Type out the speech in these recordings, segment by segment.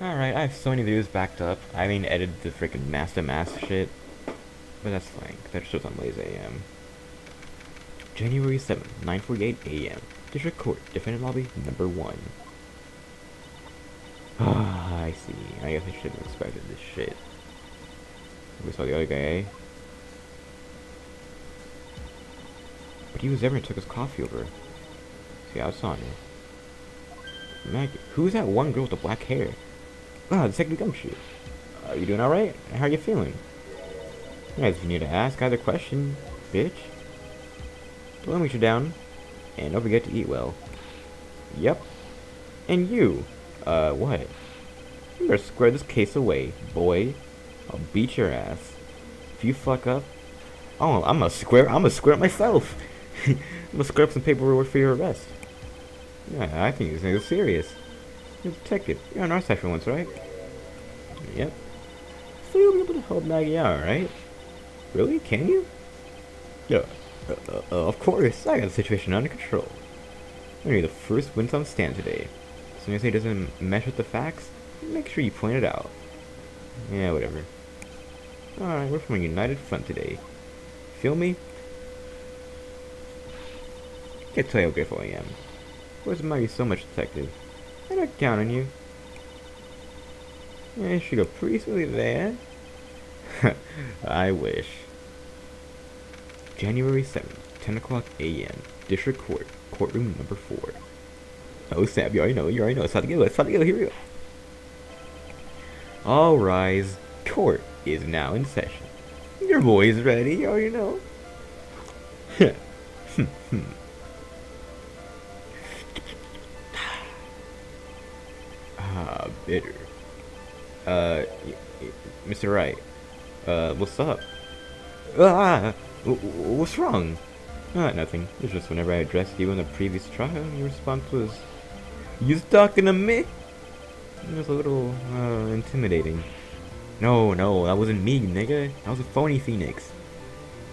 Alright, I have so many videos backed up. I haven't edited the freaking master mask shit. But that's fine, 'cause that shows on Lazy AM. January 7th, 9:48 AM. District Court, Defendant Lobby, number 1. Ah, I see. I guess I should have expected this shit. We saw the other guy, eh? But he was there and took his coffee over. See, I saw him. Maggie, who's that one girl with the black hair? Ah, the second gumshoe. Are you doing alright? How are you feeling? Yeah, if you need to ask either question, bitch. Don't let me let you down. And don't forget to eat well. Yep. And you, what? You better square this case away, boy. I'll beat your ass. If you fuck up, oh, I'm gonna square up myself. I'm gonna square up some paperwork for your arrest. Yeah, I think this thing is serious. You're a detective. You're on our side for once, right? Yep. So you'll be able to help Maggie out, right? Really? Can you? Yeah. Of course. I got the situation under control. I'm gonna be the first witness on the stand today. As soon as he doesn't mesh with the facts, make sure you point it out. Yeah, whatever. Alright, we're from a united front today. Feel me? Can't tell you how grateful I am. Where's Maggie so much, detective? I don't count on you. Yeah, she go pretty smoothly there. I wish. January 7th, 10 o'clock a.m. District Court, courtroom number 4. Oh, Sam, you already know. It's about to go. Here we go. All rise. Court is now in session. Your boy's ready, you already know. Ah, bitter. Mr. Wright. What's up? Ah, what's wrong? Nothing. It's just whenever I addressed you in the previous trial, your response was, "You talking to me?" It was a little, intimidating. No, that wasn't me, nigga. That was a phony Phoenix.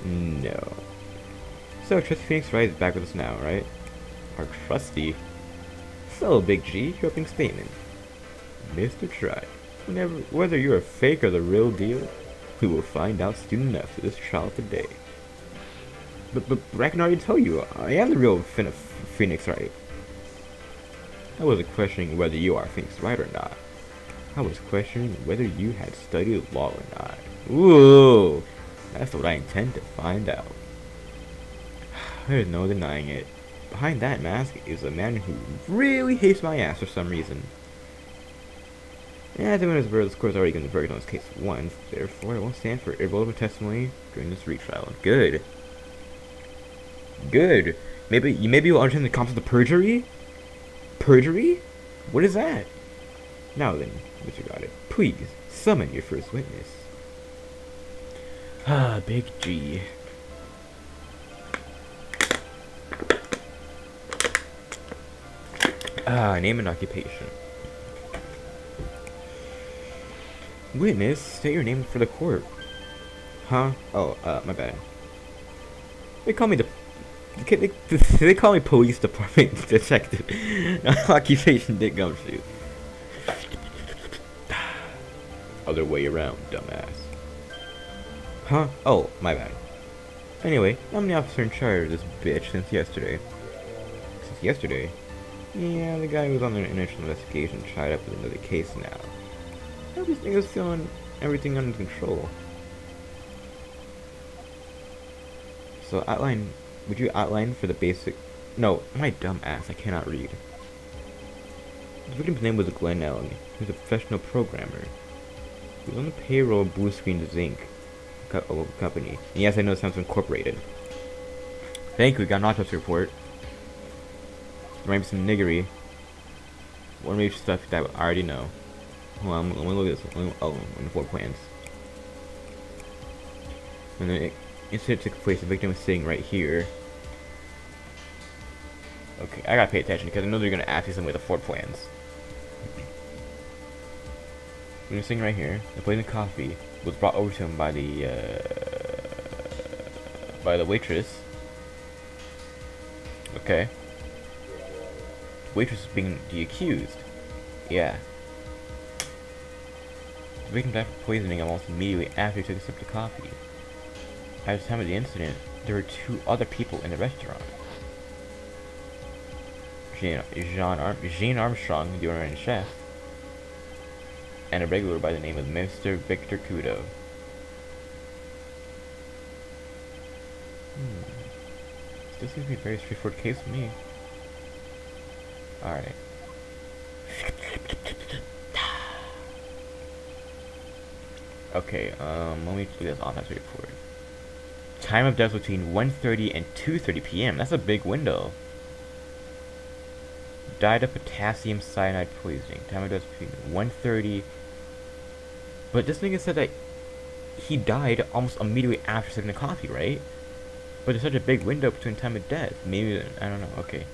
No. So, Trusty Phoenix Wright is back with us now, right? Our trusty. So, Big G, your opening statement. Mr. Try. Whether you're a fake or the real deal, we will find out soon enough for this trial today. But I can already tell you, I am the real Phoenix Wright. I wasn't questioning whether you are Phoenix Wright or not. I was questioning whether you had studied law or not. Ooh, that's what I intend to find out. There's no denying it. Behind that mask is a man who really hates my ass for some reason. Yeah, the minute this court's already given the verdict on this case once, therefore it won't stand for irrevocable testimony during this retrial. Good. Good. Maybe you'll understand the concept of perjury? Perjury? What is that? Now then, Mr. Goddard, please summon your first witness. Ah, Big G. Name and occupation. Witness, state your name for the court. Huh? Oh, my bad. They call me they call me police department detective. Occupation Dick Gumshoe. Other way around, dumbass. Huh? Oh, my bad. Anyway, I'm the officer in charge of this bitch since yesterday. Since yesterday? Yeah, the guy who was on the initial investigation tied up with another case now. Everything is feeling everything under control. So would you outline for the basic? No, my dumb ass, I cannot read. The victim's name was Glenn Allen. He was a professional programmer. He was on the payroll of Blue Screen Zinc company. And yes, I know it sounds incorporated. Thank you, we got an autopsy report. There might be some niggery. Or maybe stuff that I already know. Hold on, let me look at this. Oh, in the floor plans. And the incident took place, the victim was sitting right here. Okay, I gotta pay attention because I know they're gonna ask me something with the floor plans. He was sitting right here. The plate of coffee was brought over to him by the waitress. Okay. Waitress being the accused. Yeah. The victim died from poisoning almost immediately after he took a sip of coffee. At the time of the incident, there were 2 other people in the restaurant. Jean Armstrong, the owner and chef, and a regular by the name of Mr. Victor Kudo. This seems to be a very straightforward case to me. Alright. Okay, let me do this autopsy report. Time of death between 1:30 and 2:30 p.m. That's a big window. Died of potassium cyanide poisoning. Time of death between 1:30. But this nigga said that he died almost immediately after sipping the coffee, right? But there's such a big window between time of death. Maybe, I don't know. Okay.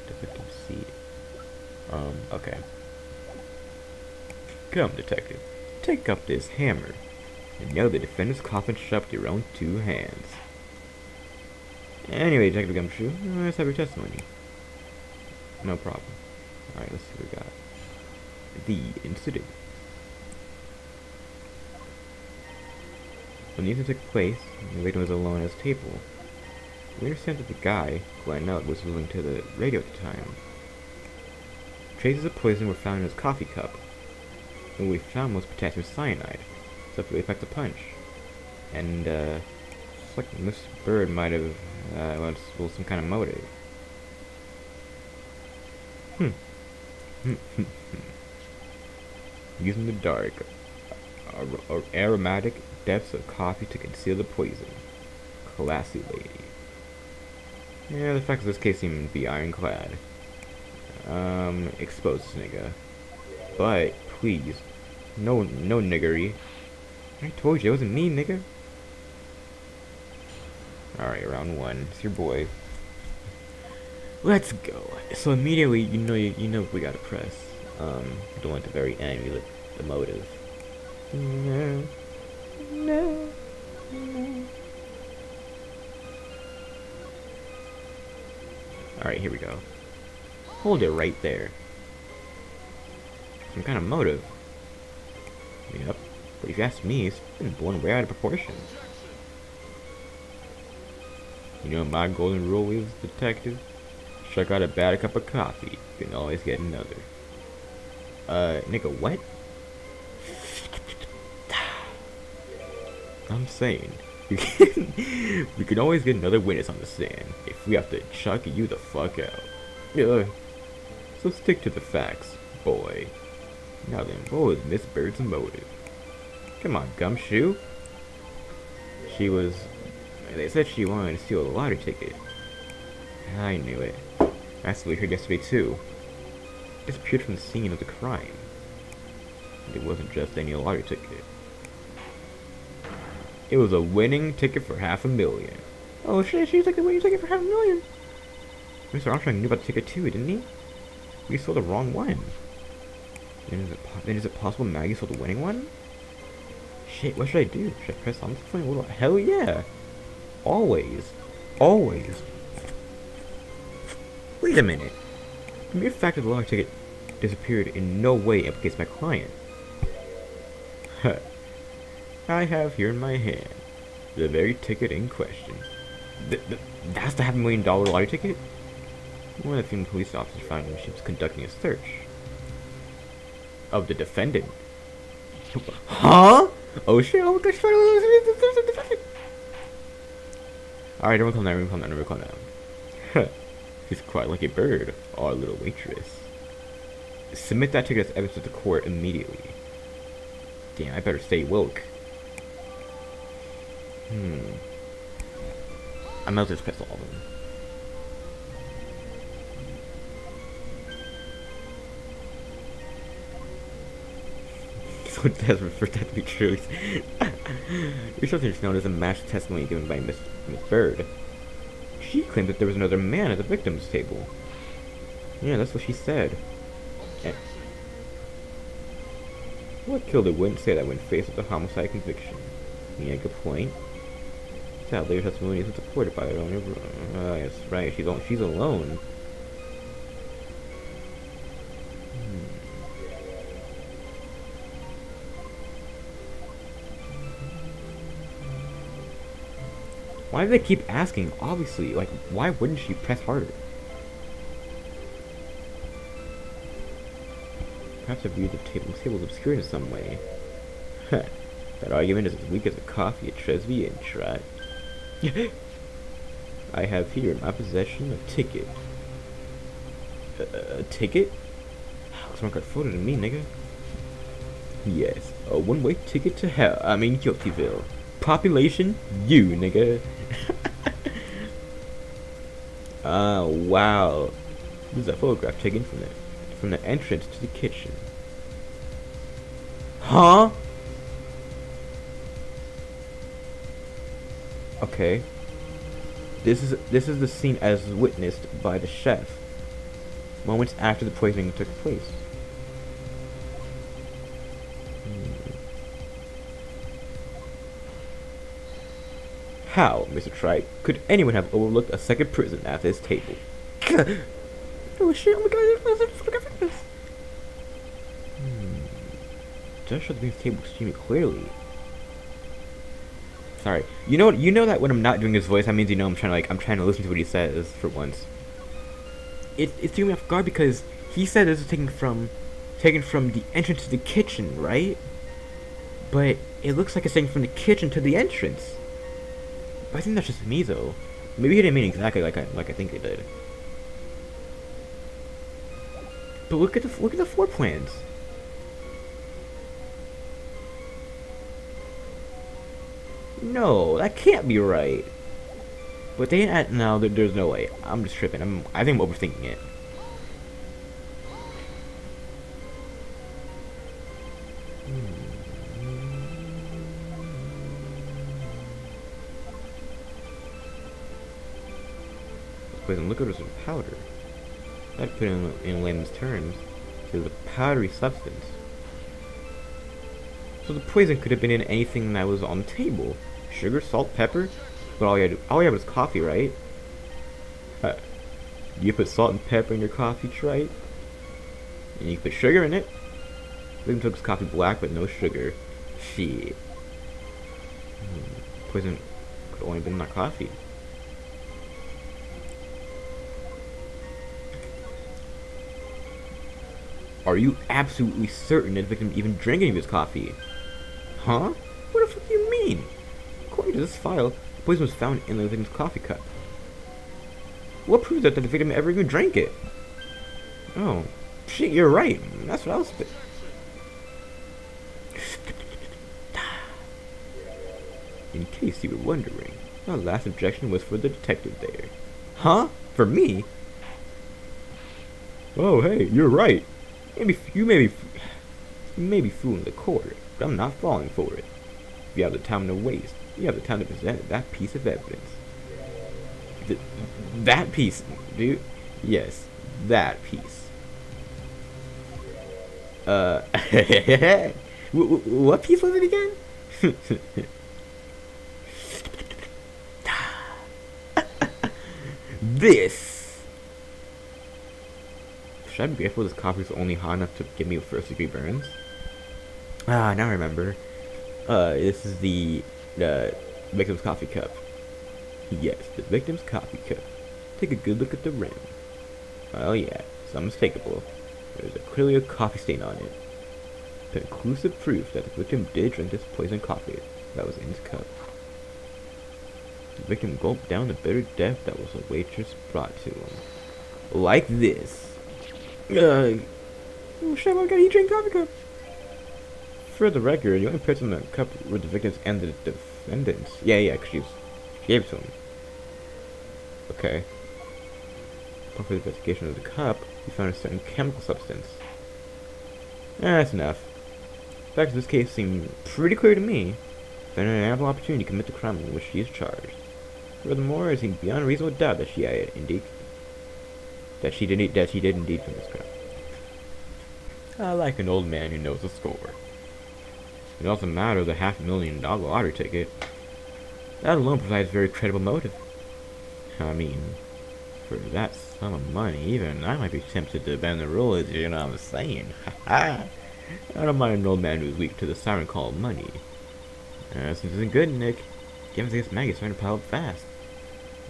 The victim's seat. Okay. Come, detective. Take up this hammer and nail the defendant's coffin shut with your own 2 hands. Anyway, Detective Gumshoe, let's have your testimony. No problem. Alright, let's see what we got. The incident. When the incident took place, the victim was alone at his table. We understand that the guy, who I know, was listening to the radio at the time. Traces of poison were found in his coffee cup. And what we found was potassium cyanide, so it affects the punch. And, it's like Miss Bird might have, well, some kind of motive. Using the dark, aromatic depths of coffee to conceal the poison. Classy lady. Yeah, the facts of this case seem to be ironclad. Expose this nigga. But, please, no niggery. I told you, it wasn't me, nigga. Alright, round 1. It's your boy. Let's go. So immediately, you know we gotta press. The one at the very end, we look the motive. No. Alright, here we go. Hold it right there. Some kind of motive. Yep. But if you ask me, it's been blown way out of proportion. You know my golden rule is, detective? Check out a bad cup of coffee. You can always get another. Nigga, what? I'm saying, we can always get another witness on the stand if we have to chuck you the fuck out. Yeah. So stick to the facts, boy. Now then, what was Miss Bird's motive? Come on, Gumshoe. They said she wanted to steal a lottery ticket. I knew it. That's what we heard yesterday too. Disappeared from the scene of the crime. And it wasn't just any lottery ticket. It was a winning ticket for $500,000. Oh shit, she took the winning ticket for $500,000. Mr. Armstrong knew about the ticket too, didn't he? We sold the wrong one. Then is it possible Maggie sold the winning one? Shit, what should I do? Should I press on the phone? Hell yeah! Always. Always. Wait a minute. The mere fact that the lottery ticket disappeared in no way implicates my client. I have here in my hand the very ticket in question. That's the $500,000 lottery ticket? One of the female police officers found when she was conducting a search of the defendant. Huh? Oh shit, oh my gosh, there's a defendant. Alright, everyone calm down. She's quiet like a bird, our little waitress. Submit that ticket as evidence to the court immediately. Damn, I better stay woke. I might as well just press all of them. So desperate for that to be true. Your substance known as a matched testimony given by Miss Bird. She claimed that there was another man at the victim's table. Yeah, that's what she said. And what killer wouldn't say that when faced with a homicide conviction? Yeah, good point. Sadly, her testimony isn't supported by her own. That's right. She's alone. Why do they keep asking? Obviously, like, why wouldn't she press harder? Perhaps I viewed the table's obscure in some way. That argument is as weak as a coffee at Tresby Inn, right? I have here in my possession a ticket. A ticket? Looks more photo to me, nigga. Yes, a one-way ticket to hell. I mean, Guiltyville. Population, you, nigga. Ah, wow. This is a photograph taken from the entrance to the kitchen. Huh? Okay. This is the scene as witnessed by the chef moments after the poisoning took place. How, Mr. Tripe, could anyone have overlooked a second prison at this table? Oh shit, oh my god, there's a photographic this. Just show the table extremely clearly. Sorry. You know that when I'm not doing his voice, that means I'm trying to listen to what he says for once. It threw me off guard because he said this was taken from the entrance to the kitchen, right? But it looks like it's taken from the kitchen to the entrance. But I think that's just me though. Maybe he didn't mean exactly like I think it did. But look at the floor plans. No, that can't be right. But they didn't add, no, there's no way. I'm just tripping. I think I'm overthinking it. Poison liquid or some powder. That put in layman's terms, is a powdery substance. So the poison could have been in anything that was on the table. Sugar, salt, pepper. But all you had was coffee, right? You put salt and pepper in your coffee, Tripe? And you put sugar in it? Victim took his coffee black, but no sugar. Shit. Poison could only have been in that coffee. Are you absolutely certain that the victim even drank any of his coffee? Huh? What the fuck do you mean? According to this file, the poison was found in the victim's coffee cup. What proves that the victim ever even drank it? Oh, shit, you're right. That's what I was... In case you were wondering, my last objection was for the detective there. Huh? For me? Oh, hey, you're right. You may be fooling the court, but I'm not falling for it. If you have the time to waste, you have the time to present that piece of evidence. That piece, dude? Yes, that piece. What piece was it again? This. Should I be grateful this coffee is only hot enough to give me first degree burns? Ah, now I remember. This is the victim's coffee cup. Yes, the victim's coffee cup. Take a good look at the rim. Oh yeah, it's unmistakable. There's clearly a coffee stain on it. Conclusive proof that the victim did drink this poisoned coffee that was in his cup. The victim gulped down the bitter death that was a waitress brought to him. Like this. Oh shit, my god, he drank coffee cup. For the record, the only person in the cup were the victims and the defendants. Yeah, cause she gave it to him. Okay. Upon further investigation of the cup, we found a certain chemical substance. That's enough. The facts of this case seem pretty clear to me. Found an ample opportunity to commit the crime in which she is charged. Furthermore, it seems beyond reasonable doubt that she did indeed commit this crime. I like an old man who knows the score. It doesn't matter the $500,000 lottery ticket. That alone provides very credible motive. I mean, for that sum of money, even I might be tempted to bend the rules, you know what I'm saying? I don't mind an old man who's weak to the siren call of money. This isn't good, Nick. Games against Maggie is starting to pile up fast.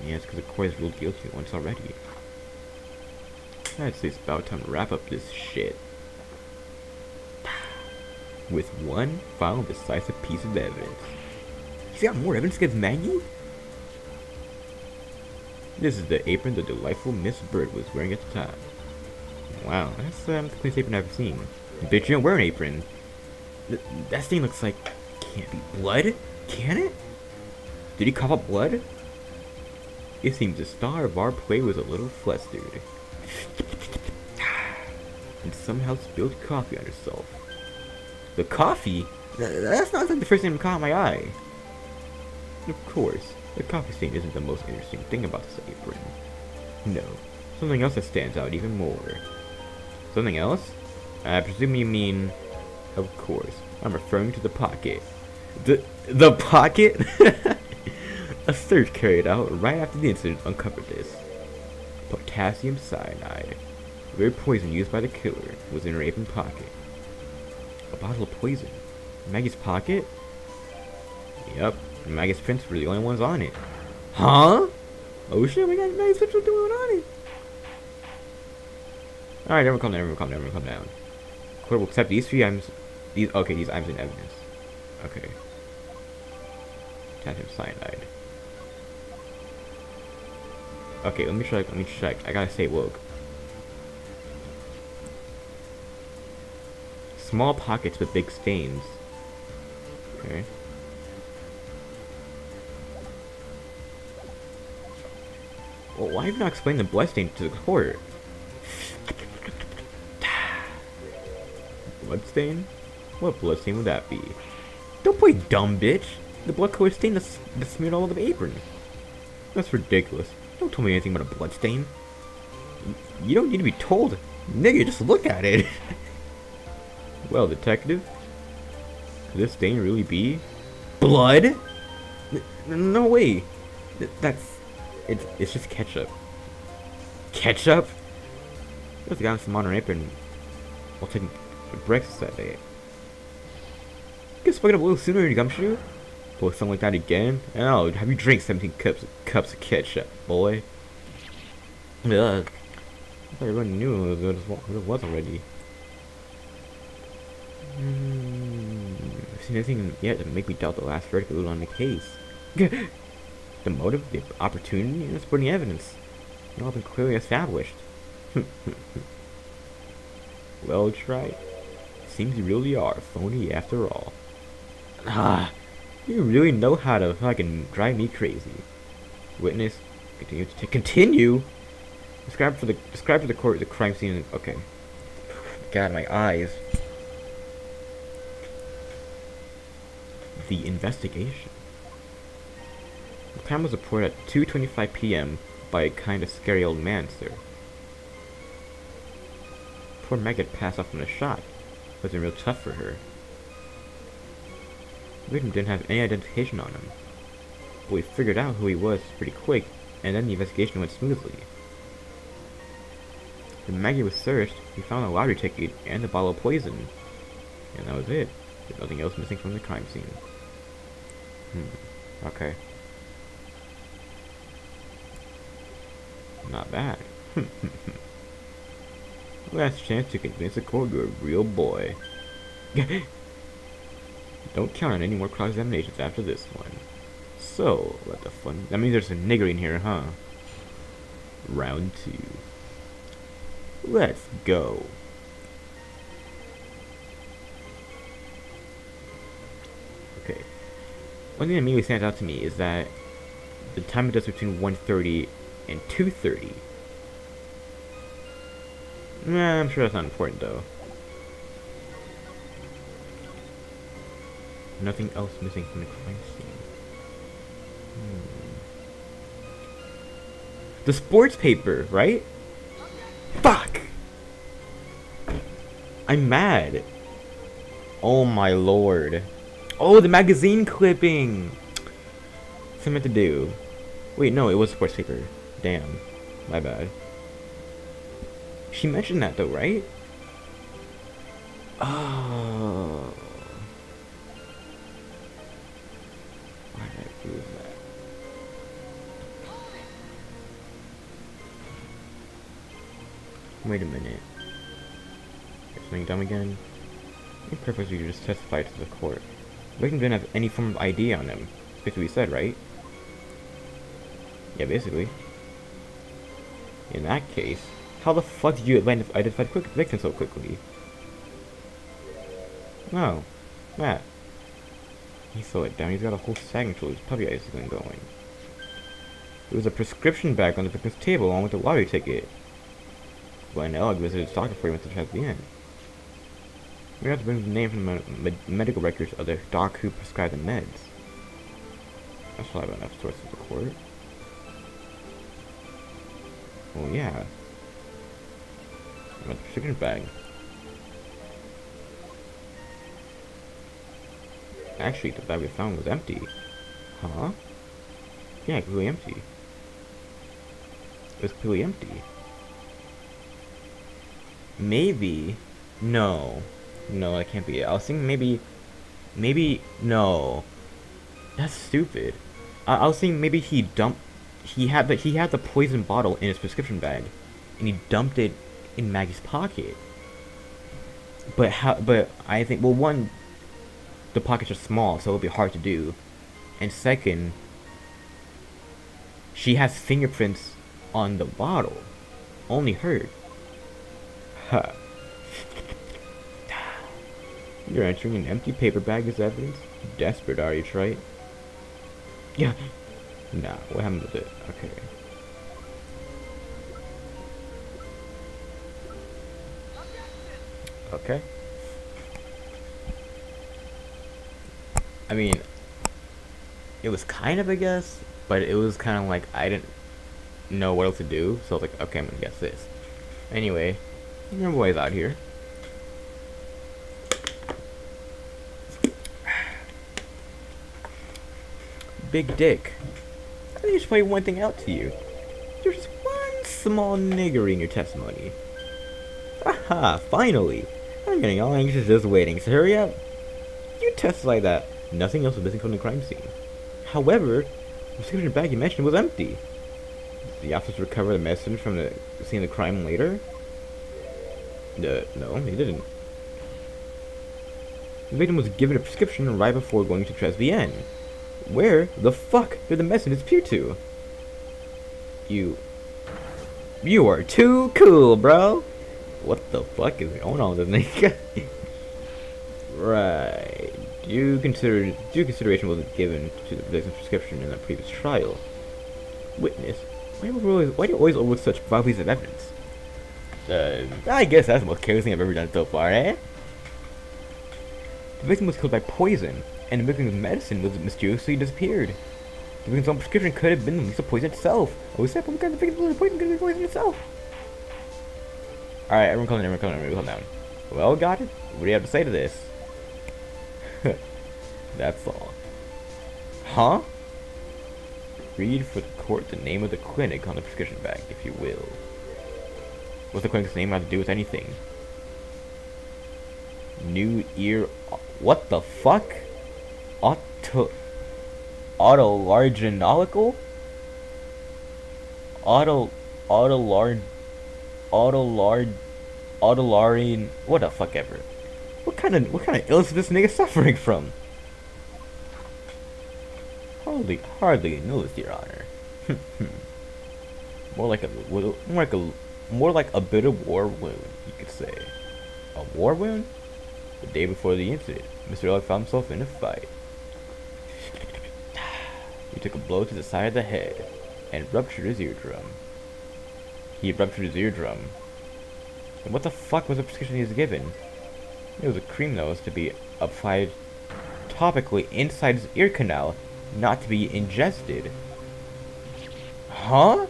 Yeah, it's because the court has ruled guilty once already. I'd say it's about time to wrap up this shit. With one final decisive piece of evidence. He's got more evidence against Maggie? This is the apron the delightful Miss Bird was wearing at the time. Wow, that's the cleanest apron I've ever seen. Bitch, you don't wear an apron. That stain looks like... Can't be blood? Can it? Did he cough up blood? It seems the star of our play was a little flustered. And somehow spilled coffee on herself. The coffee? That's not like the first thing that caught my eye. Of course, the coffee stain isn't the most interesting thing about this apron. No, something else that stands out even more. Something else? I presume you mean... Of course, I'm referring to the pocket. The pocket? A search carried out right after the incident uncovered this. Potassium cyanide, the very poison used by the killer, was in her apron pocket. A bottle of poison? Maggie's pocket? Yep, Maggie's prints were the only ones on it. Huh? Oh shit, we got Maggie's prints doing on it. Alright, everyone calm down. Court will accept these three items. These items in evidence. Okay. Potassium cyanide. Okay, let me check. I gotta stay woke. Small pockets with big stains. Okay. Well, why have you not explained the blood stain to the court? Blood stain? What blood stain would that be? Don't play dumb, bitch! The blood color stain that's smeared all over the apron. That's ridiculous. Don't tell me anything about a blood stain. You don't need to be told. Nigga, just look at it. Well, detective, could this stain really be blood? No way. It's just ketchup. Ketchup? There's a guy with some modern apron while taking breakfast that day. You could spoken up a little sooner, you gumshoe. Pull something like that again? Oh, have you drank 17 cups of ketchup, boy? Ugh. I thought everyone knew what it was already. I've seen anything yet to make me doubt the last verdict on the case. The motive, the opportunity, and the supporting evidence. They've all been clearly established. Well tried. Seems you really are phony after all. Ah, you really know how to fucking drive me crazy. Witness, continue. Describe to the court the crime scene. Okay. God, my eyes. The investigation. The crime was reported at 2:25 p.m. by a kind of scary old man, sir. Poor Meg had passed off from a shot. It wasn't real tough for her. The victim didn't have any identification on him, but we figured out who he was pretty quick, and then the investigation went smoothly. When Maggie was searched, we found a lottery ticket and a bottle of poison, and that was it. There's nothing else missing from the crime scene. Okay. Not bad. Last chance to convince the court you're a real boy. Don't count on any more cross-examinations after this one. So, let the fun... That means there's a nigger in here, huh? Round 2. Let's go. Okay. One thing that immediately stands out to me is that the time it does between 1:30 and 2:30. Nah, I'm sure that's not important though. Nothing else missing from the crime scene. The sports paper, right? Fuck! I'm mad. Oh my lord. Oh, the magazine clipping! What's I meant to do? Wait, no, it was sports paper. Damn. My bad. She mentioned that though, right? Oh. Why did I lose that? Wait a minute. Is something dumb again? In purpose, you just testified to the court. The victim didn't have any form of ID on him. That's what we said, right? Yeah, basically. In that case, how the fuck did you identify the victim so quickly? No. Matt. He slowed it down. He's got a whole sagging until his puppy eyes has been going. There was a prescription bag on the victim's table along with the lottery ticket. Glenn Ellick visited his doctor before he went to check the end. We have to bring the name from the medical records of the doc who prescribed the meds. That's probably enough sources of the court. Well, yeah. About the prescription bag. Actually, the bag we found was empty. Huh? Yeah, completely empty. It was completely empty. Maybe. No. No, that can't be it. I was thinking maybe, no. That's stupid. I was thinking maybe he had the poison bottle in his prescription bag, and he dumped it in Maggie's pocket. But I think, well, one, the pockets are small, so it'll be hard to do, and second, she has fingerprints on the bottle, only her. Huh. You're entering an empty paper bag as evidence? Desperate, are you, Trite? Yeah. Nah, what happened with it? Okay. Okay. I mean, it was kind of a guess, but it was kind of like I didn't know what else to do, so I was like, okay, I'm gonna guess this. Anyway, your boy's out here. Big Dick. Let me just point one thing out to you. There's just one small niggery in your testimony. Aha, finally! I'm getting all anxious just waiting, so hurry up. You testified that nothing else was missing from the crime scene. However, the prescription bag you mentioned was empty. Did the officers recover the medicine from the scene of the crime later? No, they didn't. The victim was given a prescription right before going to Tribulations. Where the fuck did the medicine disappear to? You are too cool, bro. What the fuck is going on with this nigga? Right. Due consideration wasn't given to the victim's prescription in the previous trial. Witness. Why do you always overlook such bodies of evidence? I guess that's the most careless thing I've ever done so far, eh? The victim was killed by poison, and the victim's medicine was mysteriously disappeared. The victim's own prescription could have been the poison itself. Oh, except the victim's poison could have been poison itself. Alright, everyone calm down. Well, got it? What do you have to say to this? That's all. Huh? Read for the court the name of the clinic on the prescription bag, if you will. What's the clinic's name have to do with anything? New ear... What the fuck? Autolarginolical? Autolarine... What the fuck ever. What kind of illness is this nigga suffering from? Hardly knows, Your Honor. more like a bit of war wound, you could say. A war wound? The day before the incident, Mr. Ellick found himself in a fight. He took a blow to the side of the head and ruptured his eardrum. And what the fuck was the prescription he was given? It was a cream that was to be applied topically inside his ear canal, not to be ingested. Huh?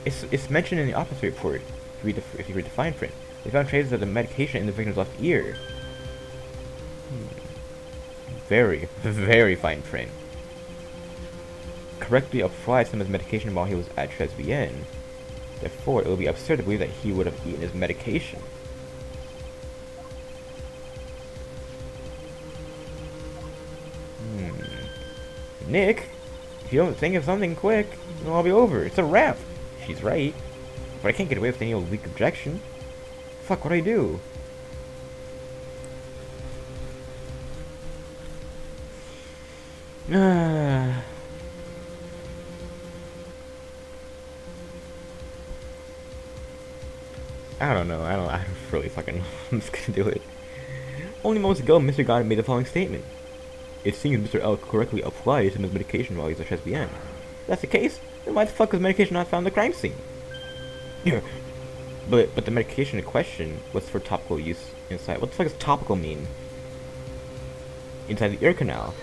It's mentioned in the autopsy report. If you read the fine print, they found traces of the medication in the victim's left ear. Very, very fine print. Correctly applied some of his medication while he was at Tribulations. Therefore, it would be absurd to believe that he would have eaten his medication. Nick, if you don't think of something quick, it'll all be over. It's a wrap. She's right. But I can't get away with any old weak objection. Fuck, what'd I do? I don't know. I don't really fucking know. I'm just gonna do it. Only moments ago, Mr. Goddard made the following statement. It seems Mr. L correctly applies his medication while he's at SBN. If that's the case, then why the fuck was medication not found at the crime scene? Yeah. But the medication in question was for topical use inside. What the fuck does topical mean? Inside the ear canal.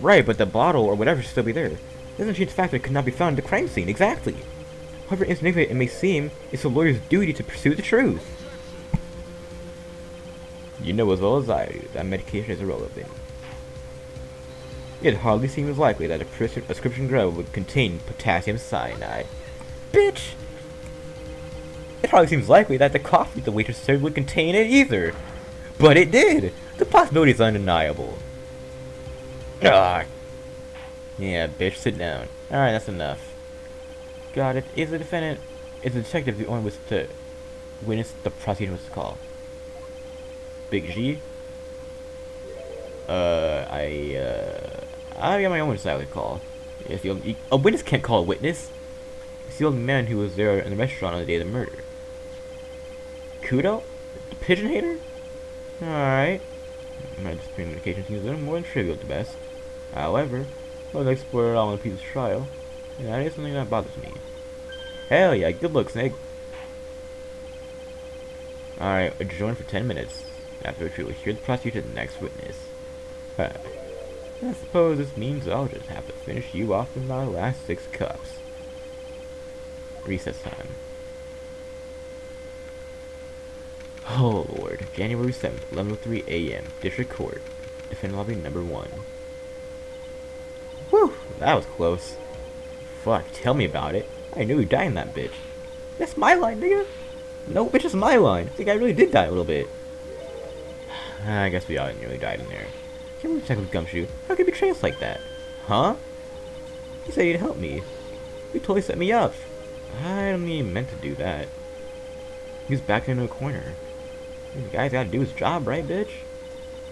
Right, but the bottle or whatever should still be there. It doesn't change the fact that it could not be found at the crime scene. Exactly. However insignificant it may seem, it's a lawyer's duty to pursue the truth. You know as well as I do that medication is irrelevant. It hardly seems likely that a prescription drug would contain potassium cyanide. Bitch! It hardly seems likely that the coffee the waitress served would contain it either. But it did! The possibility is undeniable. Ah. Yeah, bitch, sit down. Alright, that's enough. Got it. Is the detective the only witness the prosecution was to call? Big G? I got my own witness I would call. Yes, a witness can't call a witness. It's the old man who was there in the restaurant on the day of the murder. Kudo? The pigeon hater? Alright. My disciplinary medication seems a little more than trivial at the best. However, I'll explore it all in a piece's trial. And that is something that bothers me. Hell yeah, good luck, Snake. Alright, adjourn for 10 minutes. After which we will hear the prosecutor's next witness. I suppose this means I'll just have to finish you off in my last 6 cups. Recess time. Oh Lord, January 7th, 11:03 a.m. District Court. Defendant lobby number 1. Whew, that was close. Fuck, tell me about it. I knew he died in that bitch. That's my line, nigga. No, bitch, it's my line. I think I really did die a little bit. I guess we all nearly died in there. Can't believe Detective Gumshoe. How could he betray us like that? Huh? He said he'd help me. He totally set me up. I don't even meant to do that. He was backed into a corner. The guy's gotta do his job, right, bitch?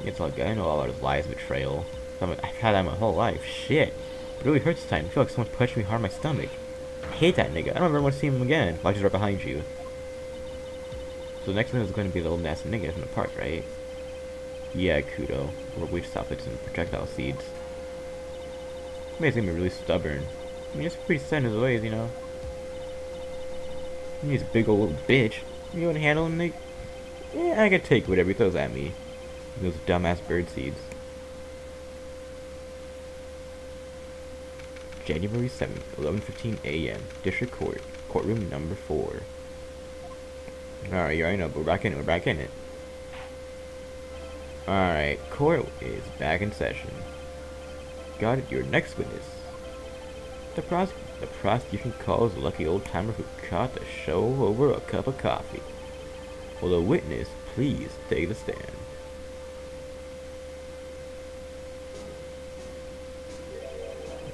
It's all good. I know all about his lies and betrayal. I've had that my whole life. Shit. It really hurts this time. I feel like someone punched me hard in my stomach. I hate that nigga. I don't ever want to see him again. Like he's right behind you. So the next one is going to be the old nasty nigga from the park, right? Yeah, Kudo. Or we stop it and projectile seeds. He's gonna be really stubborn. I mean, it's pretty set in his ways, you know. He's a big old little bitch. You want to handle him, Nick? Yeah, I can take whatever he throws at me. Those dumbass bird seeds. January 7th, 11:15 a.m. District Court. Courtroom number 4. Alright, you already know, but we're back in it. Alright, court is back in session. Got it, your next witness. The prosecution calls the lucky old timer who caught the show over a cup of coffee. Will the witness please take the stand?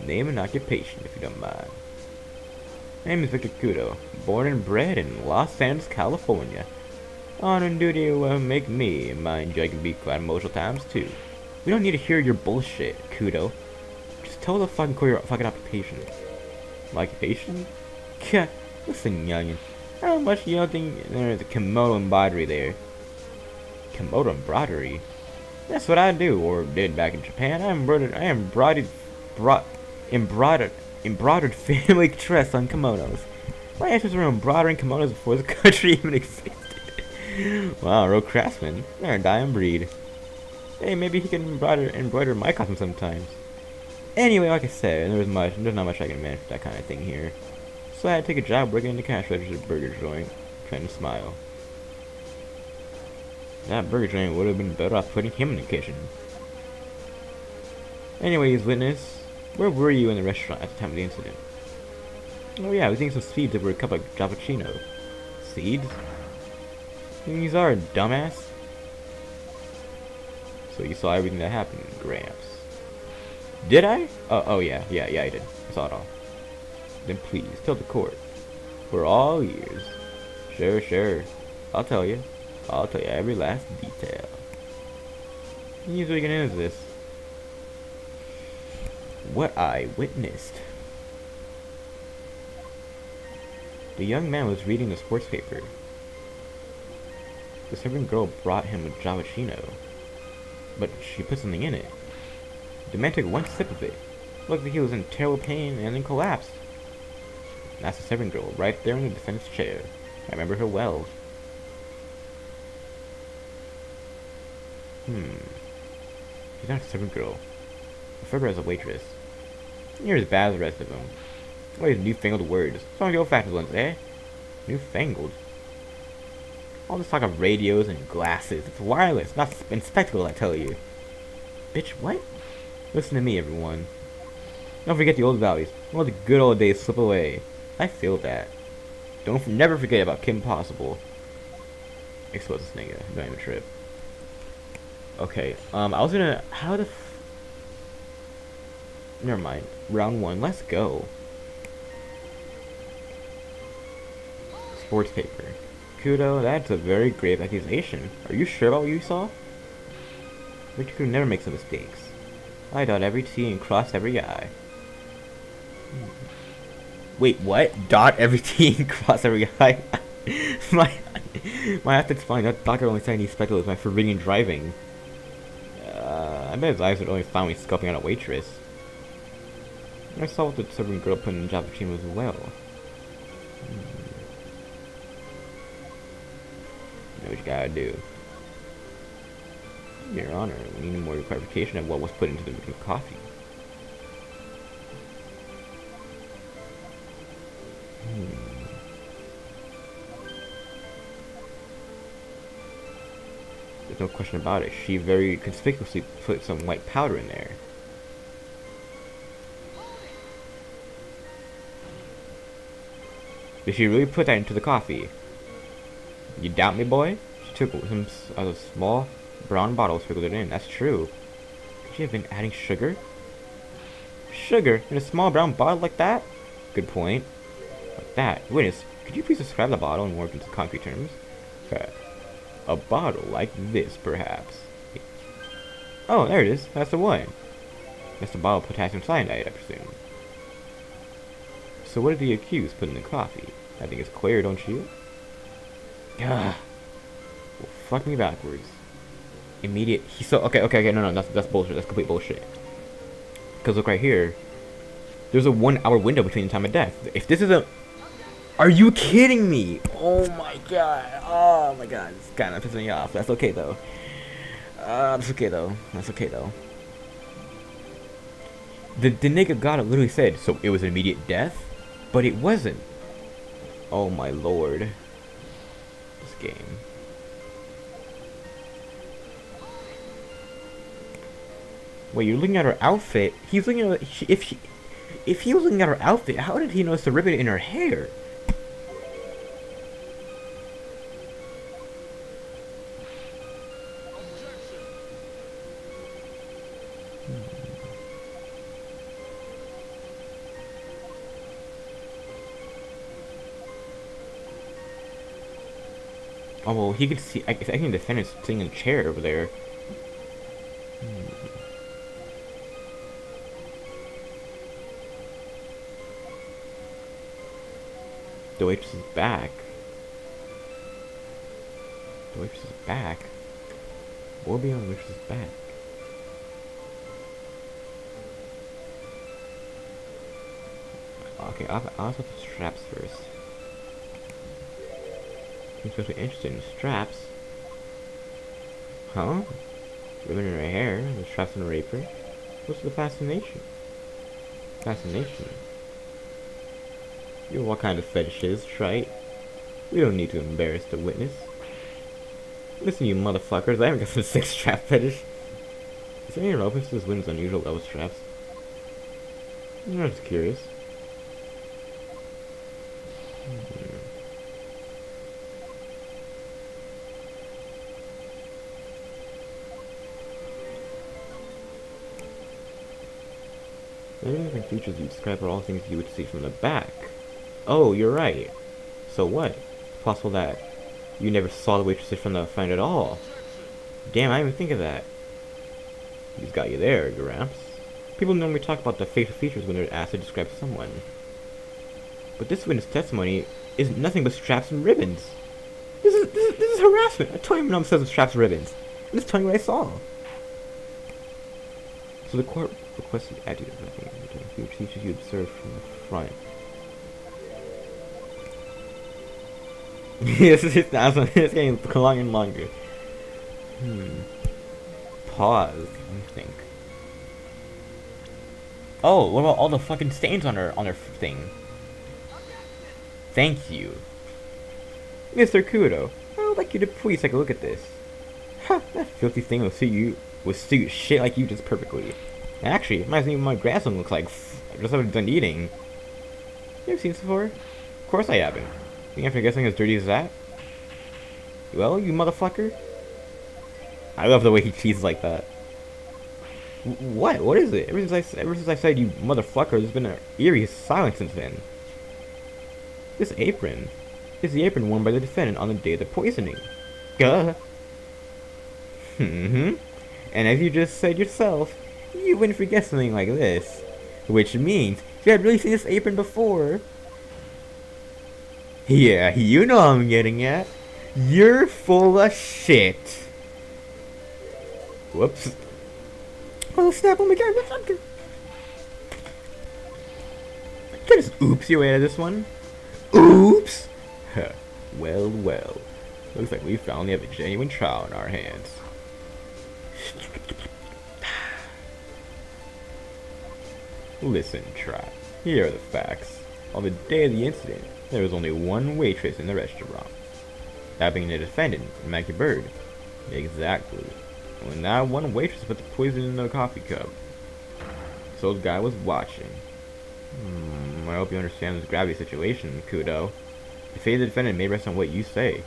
Name and occupation, if you don't mind. My name is Victor Kudo, born and bred in Los Angeles, California. On and duty will make me, and mind you, I can be quite emotional times too. We don't need to hear your bullshit, Kudo. Just tell the fucking court your fucking occupation. My occupation? Kah, listen, youngin. How much you don't think there's a kimono embroidery there? Kimono embroidery? That's what I do, or did back in Japan. I embroidered family dress on kimonos. My ancestors were embroidering kimonos before the country even existed. Wow, real craftsman. They're a dying breed. Hey, maybe he can embroider my costume sometimes. Anyway, like I said, there's not much I can manage for that kind of thing here. So I had to take a job working in the cash register burger joint, trying to smile. That burger joint would have been better off putting him in the kitchen. Anyways, witness, where were you in the restaurant at the time of the incident? Oh yeah, I was eating some seeds over a cup of cappuccino. Seeds? These are, dumbass. So you saw everything that happened, Gramps. Did I? Oh yeah, I did. I saw it all. Then please, tell the court. For all years. Sure, sure. I'll tell you. I'll tell you every last detail. Usually get into this. What I witnessed. The young man was reading the sports paper. The servant girl brought him a Javachino, but she put something in it. The man took one sip of it. Looked like he was in terrible pain and then collapsed. That's the servant girl, right there in the defendant's chair. I remember her well. She's not a servant girl. I refer to her as a waitress. You're as bad as the rest of them. All these newfangled words. Some of the old-fashioned ones, eh? Newfangled? All this talk of radios and glasses. It's wireless, not in spectacle, I tell you. Bitch, what? Listen to me, everyone. Don't forget the old values. Don't let the good old days slip away. I feel that. Never forget about Kim Possible. Expose this nigga. Don't even trip. Okay, I was gonna... Never mind. Round 1. Let's go. Sports paper. Kudo, that's a very grave accusation. Are you sure about what you saw? Victor could never make some mistakes. I dot every T and cross every I. Wait, what? Dot every T and cross every I? my ethics fine. That doctor only said I need spectacles my for reading and driving. I bet his eyes would only find me scoping out a waitress. I saw what the servant girl put in the Javachino as well. You know what you gotta do. Your Honor, we need more clarification of what was put into the coffee. There's no question about it. She very conspicuously put some white powder in there. Did she really put that into the coffee? You doubt me, boy? She took some out of a small brown bottle, sprinkled it in. That's true. Could she have been adding sugar? Sugar in a small brown bottle like that? Good point. Like that. Witness, could you please describe the bottle in more concrete terms? Okay. A bottle like this, perhaps. Oh, there it is. That's the one. That's the bottle of potassium cyanide, I presume. So what did the accused put in the coffee? I think it's clear, don't you? Gah. Well, fuck me backwards. Immediate. Okay. No, that's bullshit. That's complete bullshit. Because look right here. There's a 1 hour window between the time of death. If this is a... Are you kidding me? Oh my god. Oh my god. It's kind of pissing me off. That's okay though. That's okay though. The nigga got it literally said, so it was immediate death? But it wasn't. Oh my lord. This game. Wait, you're looking at her outfit? He's looking at if he was looking at her outfit, how did he notice the ribbon in her hair? Oh, well, he could see. I think the defendant's sitting in a chair over there. The waitress is back. The waitress is back. What will be on the waitress is back? Okay, I'll also put straps first. I'm supposed to be interested in straps. Huh? Ribbon in her hair, the straps in her apron. What's the fascination? Fascination? You know what kind of fetish is, right? We don't need to embarrass the witness. Listen, you motherfuckers, I haven't got some sick strap fetish. Is there any relevance to this witness' unusual level straps? I'm just curious. Many different features you describe are all things you would see from the back. Oh, you're right. So what? It's possible that you never saw the waitress from the front at all. Damn, I didn't even think of that. He's got you there, Gramps. People normally talk about the facial features when they're asked to describe someone. But this witness testimony is nothing but straps and ribbons. This is harassment. I told him I'm obsessed with straps and ribbons. I'm just telling you what I saw. So the court requested attitude of nothing between features you observed from the front. Yes, it's getting longer and longer. Pause. Let me think. Oh, what about all the fucking stains on her thing? Thank you. Mr. Kudo, I would like you to please take a look at this. Ha, that filthy thing will suit shit like you just perfectly. Actually, it reminds me of what my grandson looks like just after done eating. You ever seen this before? Of course I haven't. Think after guessing as dirty as that? Well, you motherfucker. I love the way he cheats like that. What? What is it? Ever since I said you motherfucker, there's been an eerie silence since then. This apron is the apron worn by the defendant on the day of the poisoning. Gah. And as you just said yourself, you wouldn't forget something like this. Which means you had really seen this apron before. Yeah, you know what I'm getting at. You're full of shit. Whoops. Oh snap, oh my god, what's up? Can I just oops your way out of this one? Oops! Well, well. Looks like we finally have a genuine trial in our hands. Listen, Trap. Here are the facts. On the day of the incident, there was only one waitress in the restaurant. That being the defendant, Maggie Bird. Exactly. When that one waitress put the poison in the coffee cup, so the guy was watching. I hope you understand this gravity situation, Kudo. The fate of the defendant may rest on what you say.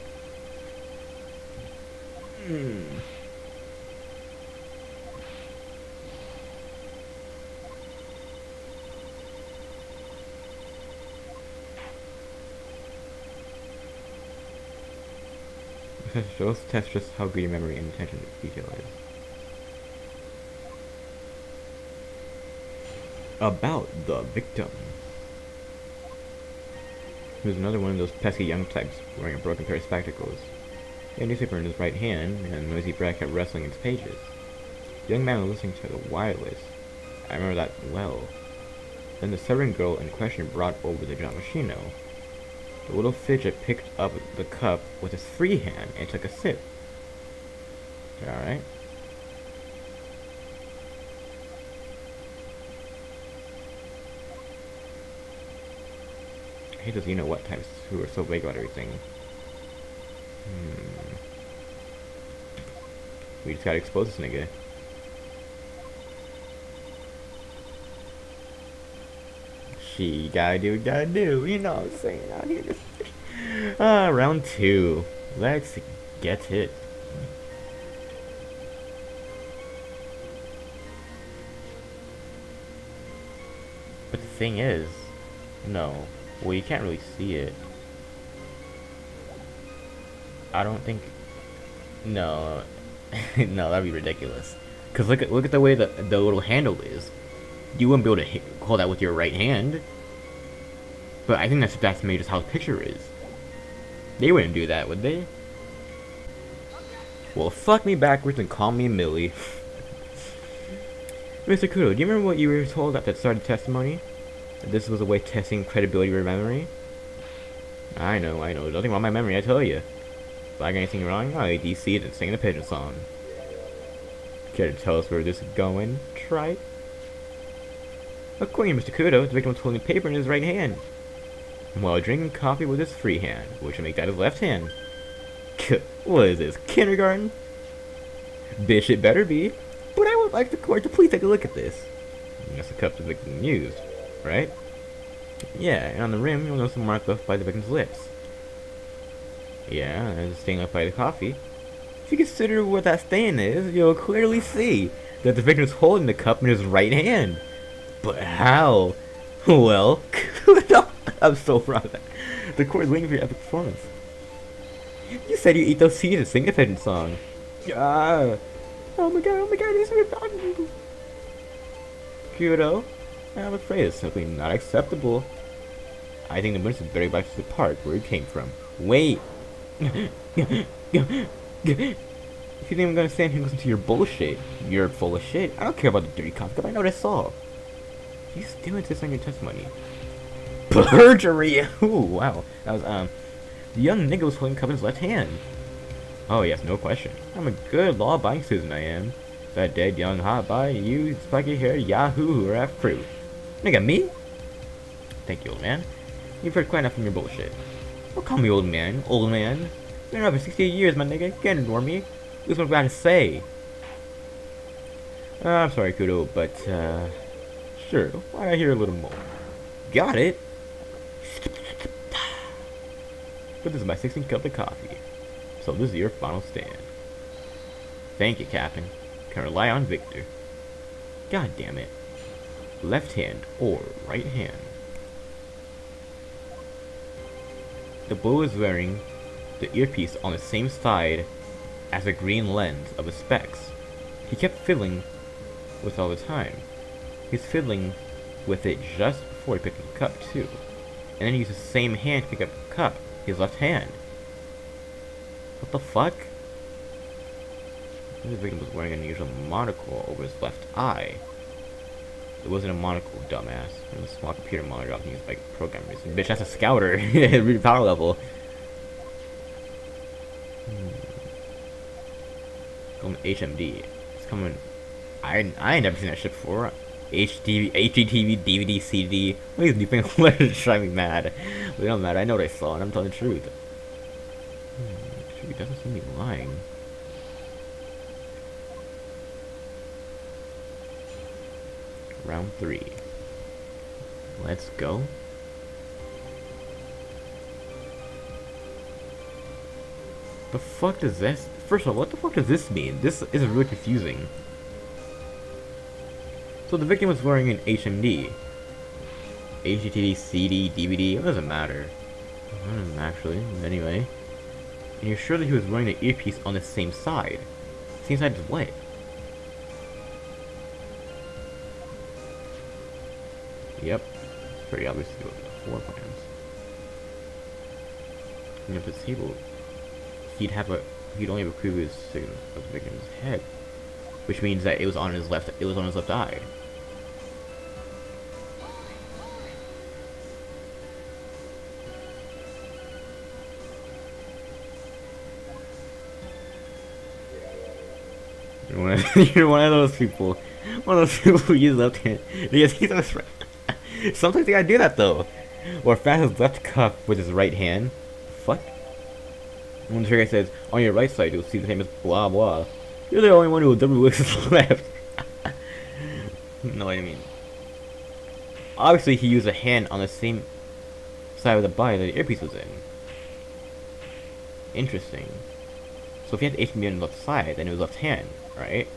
Let's test just how good your memory and attention to detail is. About the victim. He was another one of those pesky young types wearing a broken pair of spectacles. He had a newspaper in his right hand, and a noisy breath kept rustling its pages. The young man was listening to the wireless. I remember that well. Then the Southern girl in question brought over the John Machino. The little fidget picked up the cup with his free hand and took a sip. Alright. I hate those you-know-what types who are so vague about everything. We just gotta expose this nigga. You gotta do what you gotta do, you know what I'm saying out here. Round 2. Let's get it. But the thing is, no. Well, you can't really see it. I don't think. No, no, that'd be ridiculous. Cause look at the way the little handle is. You wouldn't be able to hold that with your right hand. But I think that's maybe just how the picture is. They wouldn't do that, would they? Well, fuck me backwards and call me Millie. Mr. Kudo, do you remember what you were told at the start of the testimony? That this was a way of testing credibility of your memory? I know. There's nothing wrong with my memory, I tell you. If I got anything wrong, I'll ADC it and sing the pigeon song. Care to tell us where this is going, tripe? According to Mr. Kudo, the victim was holding paper in his right hand, while drinking coffee with his free hand, which would make that his left hand. What is this, kindergarten? Bitch, it better be. But I would like the court to please take a look at this. That's the cup the victim used, right? Yeah, and on the rim, you'll notice a mark left by the victim's lips. Yeah, there's a stain left by the coffee. If you consider what that stain is, you'll clearly see that the victim is holding the cup in his right hand. But how? Well, Kudo. I'm so proud of that. The court is waiting for your epic performance. You said you eat those seeds to sing a pigeon song. Ah. Oh my god, these are bad. Kudo, I'm afraid it's simply not acceptable. I think the Prince is better back to the park where he came from. Wait. If you think I'm gonna stand here and listen to your bullshit, you're full of shit. I don't care about the dirty coffee cup. I know what I saw. You still insist on your testimony. Perjury! Ooh, wow. That was, the young nigga was holding the cup in his left hand. Oh, yes, no question. I'm a good law-abiding citizen, I am. That dead young hot boy, you spiky-haired yahoo who are at fruit. Nigga, me? Thank you, old man. You've heard quite enough from your bullshit. Don't call me old man, old man. Been around for 68 years, my nigga. You can't ignore me. Listen what I've got to say. I'm sorry, Kudo, but, sure, why not hear a little more? Got it? But this is my 16th cup of coffee. So this is your final stand. Thank you, Captain. Can rely on Victor. God damn it. Left hand or right hand? The boy is wearing the earpiece on the same side as the green lens of his specs. He kept fiddling with all the time. He's fiddling with it just before he picked up the cup, too. And then he used the same hand to pick up the cup, his left hand. What the fuck? The victim was wearing an unusual monocle over his left eye. It wasn't a monocle, dumbass. It was a small computer monitor often used by programmers. Bitch, that's a scouter. Read power level. Going HMD. It's coming. I ain't never seen that shit before. HGTV, DVD, CD. What are these new things letters drive me mad? But it don't matter. I know what I saw, and I'm telling the truth. He doesn't seem to be lying. Round 3. Let's go. The fuck does this? First of all, what the fuck does this mean? This is really confusing. So the victim was wearing an HMD. HDTV, CD, DVD, it doesn't matter. Actually, anyway. And you're sure that he was wearing the earpiece on the same side? Same side as what? Yep. Pretty obvious to go with the floor plans. And if it's table, he'd only have a clue of the victim's head. Which means that it was on his left eye. You're one of those people. One of those people who use left hand. Yes, he's on his right. Sometimes you gotta do that though. Or fast his left cuff with his right hand. Fuck. When the trigger says, on your right side, you'll see the famous blah blah. You're the only one who will double with his left. No, what I mean. Obviously, he used a hand on the same side of the body that the earpiece was in. Interesting. So if he had the HMD on the left side, then it was left hand, right?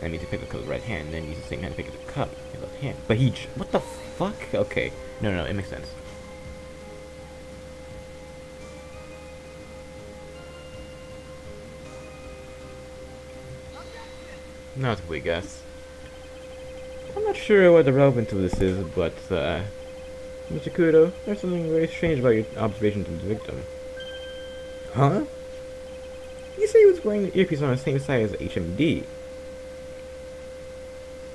That means he picked up the right hand, then he used the same hand to pick up the cup, his left hand. But what the fuck? Okay. No, it makes sense. No, it's a complete guess. I'm not sure what the relevance of this is, but, Mr. Kudo, there's something very strange about your observations of the victim. Huh? You say he was wearing the earpiece on the same side as the HMD.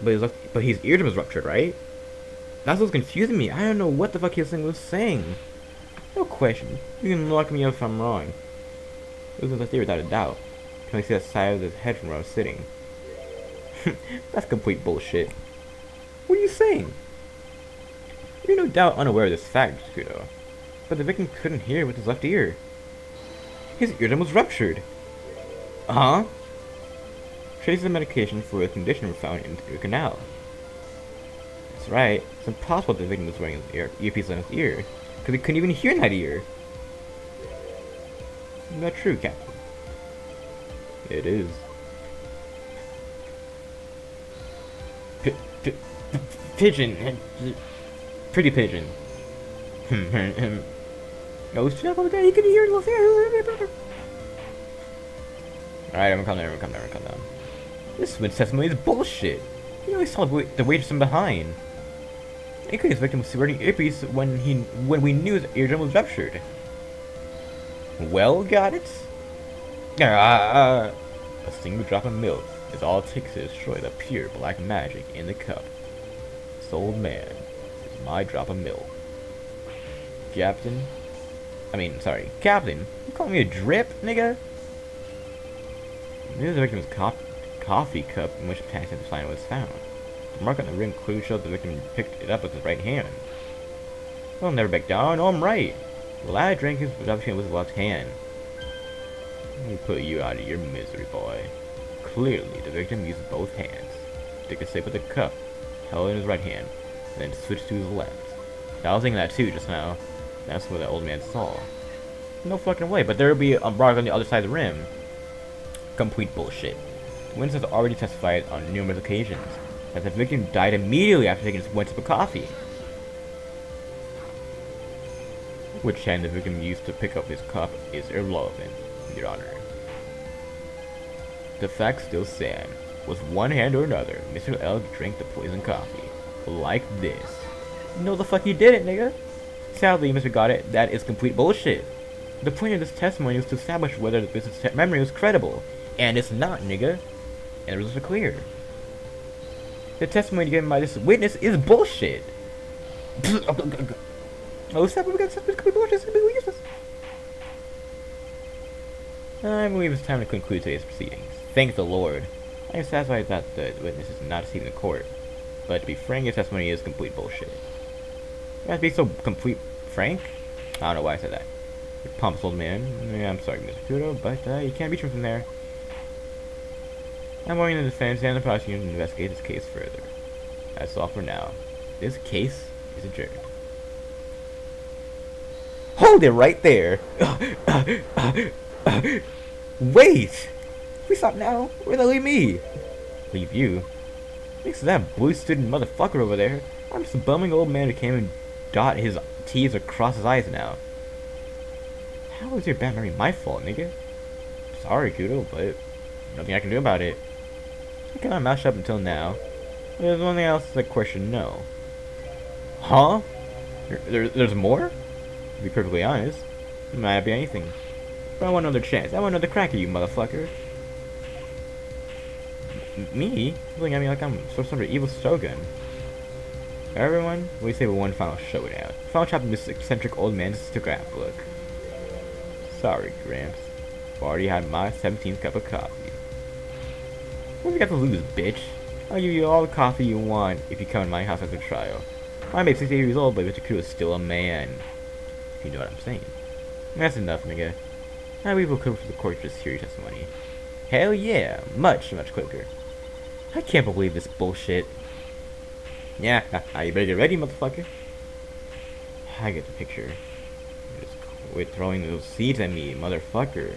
But his eardrum was ruptured, right? That's what's confusing me. I don't know what the fuck his thing was saying. No question. You can lock me up if I'm wrong. It was a theory without a doubt. Can I see the side of his head from where I was sitting? That's complete bullshit. What are you saying? You're no doubt unaware of this fact, Kudo. But the victim couldn't hear with his left ear. His eardrum was ruptured. Uh-huh. Traces of medication for the condition were found in the ear canal. That's right. It's impossible that the victim was wearing his earpiece on his ear, because he couldn't even hear in that ear. Isn't that true, Captain? It is. Pigeon. Pretty pigeon. No, shut up over there. You can hear it. Alright, I'm gonna calm down. This witness testimony is bullshit. He always saw the waitress from behind. Including his victim was spreading earpiece when we knew his eardrum was ruptured. Well, got it? A single drop of milk is all it takes to destroy the pure black magic in the cup. This old man is my drop of milk. Captain? Captain? You call me a drip, nigga? This is the victim's coffee cup in which panic and sign was found. The mark on the rim clearly showed the victim picked it up with his right hand. Well, never back down. Oh, I'm right. The lad drank his production with his left hand. Let me put you out of your misery, boy. Clearly, the victim used both hands. Took a sip of the cup, held it in his right hand, and then switched to his left. I was thinking that too just now. That's what the old man saw. No fucking way, but there would be a mark on the other side of the rim. Complete bullshit. The witness has already testified on numerous occasions that the victim died immediately after taking just one sip of coffee. Which hand the victim used to pick up his cup is irrelevant, Your Honor. The facts still stand. With one hand or another, Mr. L drank the poisoned coffee. Like this. No, the fuck he didn't, nigga. Sadly, Mr. Goddard, that is complete bullshit. The point of this testimony was to establish whether the business memory was credible. And it's not, nigga. And the results are clear. The testimony given by this witness is bullshit. Oh, stop, we got something complete bullshit. I believe it's time to conclude today's proceedings. Thank the Lord. I am satisfied that the witness is not deceiving the court. But to be frank, his testimony is complete bullshit. You have to be so complete frank? I don't know why I said that. You pompous old man. Yeah, I'm sorry, Mr. Kudo, but you can't reach him from there. I'm warning the defense and the prosecution to investigate this case further. That's all for now. This case is adjourned. Hold it right there! Wait! If we stop now, where'd that leave me? Leave you? Thanks to that blue-student motherfucker over there, I'm just a bumming old man who came and dot his T's across his eyes now. How is your bad memory my fault, nigga? Sorry, Kudo, but nothing I can do about it. I kept my mouth shut up until now. There's one thing else that question no. Huh? There's more? To be perfectly honest, it might not be anything. But I want another chance. I want another crack at you, motherfucker. Me? Looking at me like I'm some sort of evil shogun. Everyone, what do you say with one final showdown? Final chapter of this eccentric old man's scrapbook. Sorry, Gramps. I've already had my 17th cup of coffee. What have you got to lose, bitch? I'll give you all the coffee you want if you come to my house after trial. I may be 68 years old, but Mr. Kudo is still a man. If you know what I'm saying. That's enough, nigga. Now we will come for the court to just hear your testimony. Hell yeah, much quicker. I can't believe this bullshit. Yeah, you better get ready, motherfucker. I get the picture. Just quit throwing those seeds at me, motherfucker.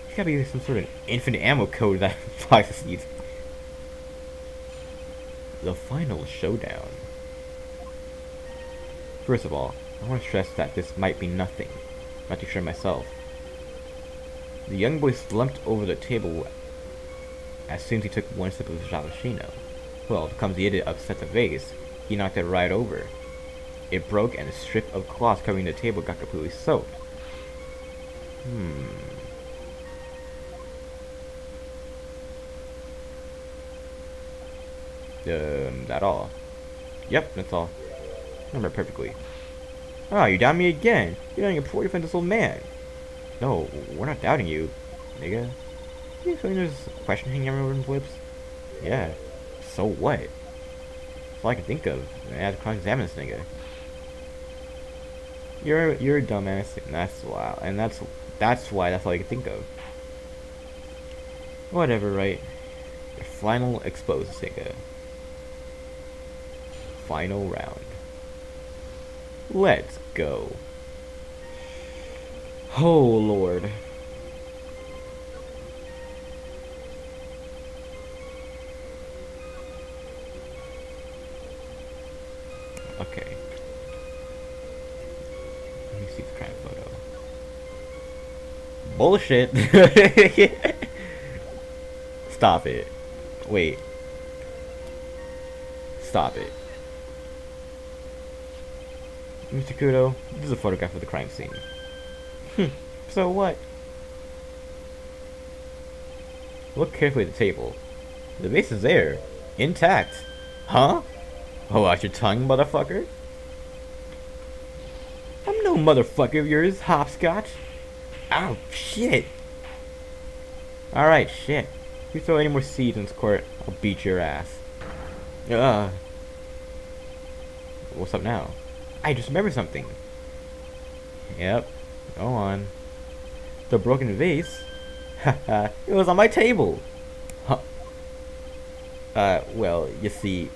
There's gotta be some sort of infinite ammo code that applies to seeds. The final showdown. First of all, I want to stress that this might be nothing. I'm not too sure myself. The young boy slumped over the table as soon as he took one sip of his cappuccino. Well, because the idiot upset the vase, he knocked it right over. It broke and a strip of cloth covering the table got completely soaked. That all? Yep, that's all. I remember perfectly. Oh, you doubt me again? You're doubting it before you find this old man. No, we're not doubting you, nigga. You feeling there's a question hanging over his lips? Yeah. So what? That's all I can think of. I have to cross-examine this nigga. You're a dumbass, and that's why. And that's why that's all I can think of. Whatever, right? Your final exposed, nigga. Final round. Let's go. Oh Lord. Okay. me see the crime photo. Bullshit. Stop it. Wait. Stop it. Mr. Kudo, this is a photograph of the crime scene. So what? Look carefully at the table. The vase is there. Intact. Huh? Oh, out your tongue, motherfucker? I'm no motherfucker of yours, hopscotch. Ow, shit. Alright, shit. If you throw any more seeds in this court, I'll beat your ass. What's up now? I just remembered something. Yep. Go on. The broken vase? Haha, it was on my table. Huh. Well, you see,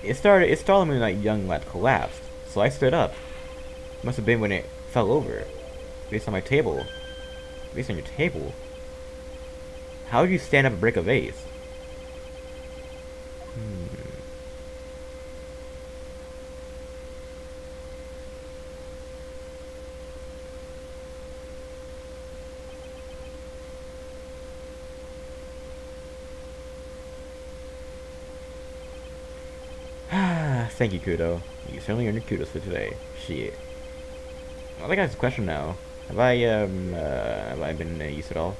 it started when that young lad collapsed, so I stood up. Must have been when it fell over. Based on my table. Based on your table? How would you stand up and break a vase? Thank you, Kudo. You certainly earned your kudos for today. Shit. I think I have a question now. Have I been used at all?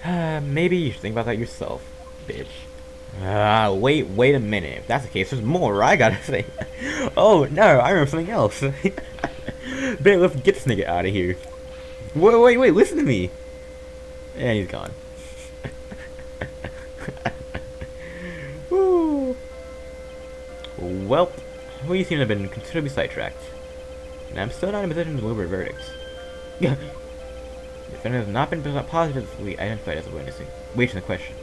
Maybe you should think about that yourself, bitch. Wait a minute. If that's the case, there's more I gotta say. Oh, no, I remember something else. Better let's get this nigga out of here. Wait, listen to me. And he's gone. Woo. Well, we seem to have been considerably sidetracked. And I'm still not in a position to deliver a verdict. The defendant has not been positively identified as a witness in the question.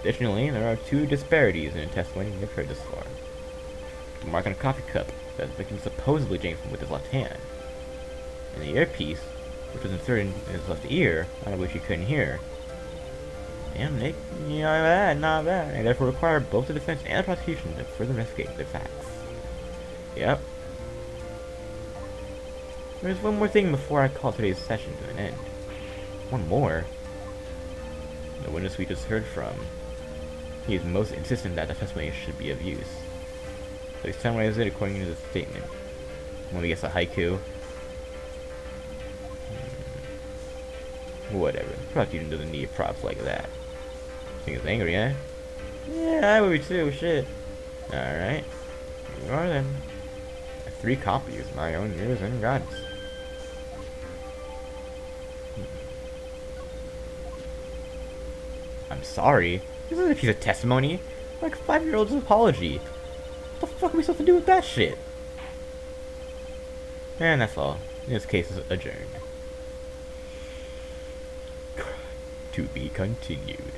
Additionally, there are two disparities in the testimony we've heard this far. The mark on a coffee cup that the victim supposedly drank from with his left hand, and the earpiece, which was inserted in his left ear, out of which he couldn't hear. Damn, Nick, not bad. And therefore require both the defense and the prosecution to further investigate the facts. Yep. There's one more thing before I call today's session to an end. One more. The witness we just heard from. He is most insistent that the testimony should be of use. So he's summarized it according to the statement. When he gets a haiku. Whatever. The prosecution doesn't need props like that. Think it's angry, eh? Yeah, I would be too, shit. Alright. Here you are then. 3 copies, my own, yours, and God's. I'm sorry. This isn't a piece of testimony. Like a 5-year-old's apology. What the fuck are we supposed to do with that shit? And that's all. This case is adjourned. To be continued.